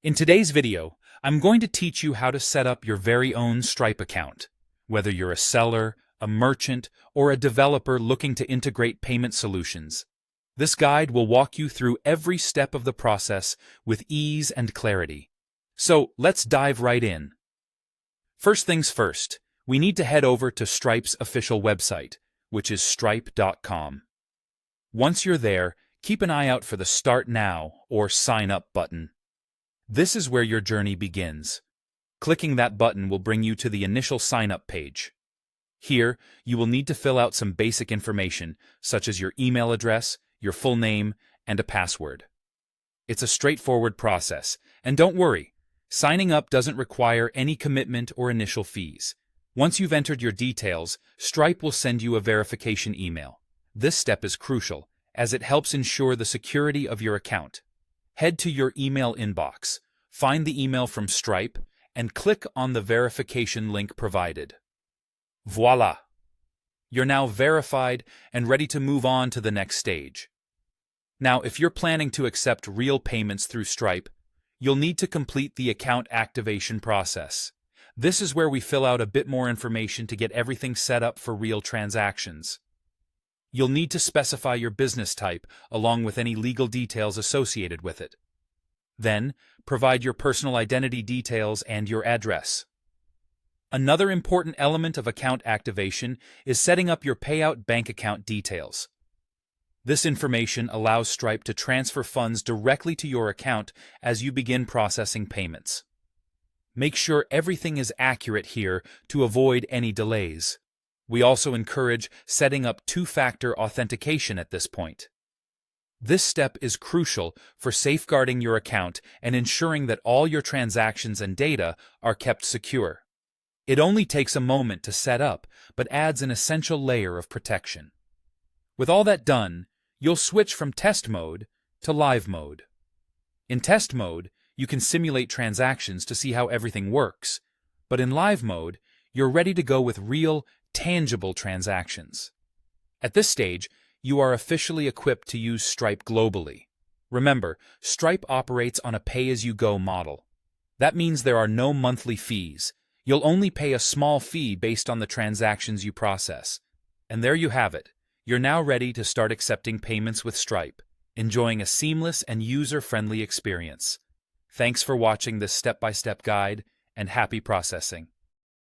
In today's video, I'm going to teach you how to set up your very own Stripe account. Whether you're a seller, a merchant, or a developer looking to integrate payment solutions, this guide will walk you through every step of the process with ease and clarity. So let's dive right in. First things first, we need to head over to Stripe's official website, which is stripe.com. Once you're there, keep an eye out for the Start Now or Sign Up button. This is where your journey begins. Clicking that button will bring you to the initial sign-up page. Here, you will need to fill out some basic information, such as your email address, your full name, and a password. It's a straightforward process, and don't worry, signing up doesn't require any commitment or initial fees. Once you've entered your details, Stripe will send you a verification email. This step is crucial, as it helps ensure the security of your account. Head to your email inbox, find the email from Stripe, and click on the verification link provided. Voila! You're now verified and ready to move on to the next stage. Now, if you're planning to accept real payments through Stripe, you'll need to complete the account activation process. This is where we fill out a bit more information to get everything set up for real transactions. You'll need to specify your business type along with any legal details associated with it. Then, provide your personal identity details and your address. Another important element of account activation is setting up your payout bank account details. This information allows Stripe to transfer funds directly to your account as you begin processing payments. Make sure everything is accurate here to avoid any delays. We also encourage setting up two-factor authentication at this point. This step is crucial for safeguarding your account and ensuring that all your transactions and data are kept secure. It only takes a moment to set up, but adds an essential layer of protection. With all that done, you'll switch from test mode to live mode. In test mode, you can simulate transactions to see how everything works, but in live mode, you're ready to go with real, tangible transactions. At this stage, you are officially equipped to use Stripe globally. Remember, Stripe operates on a pay-as-you-go model. That means there are no monthly fees. You'll only pay a small fee based on the transactions you process. And there you have it. You're now ready to start accepting payments with Stripe, enjoying a seamless and user-friendly experience. Thanks for watching this step-by-step guide, and happy processing.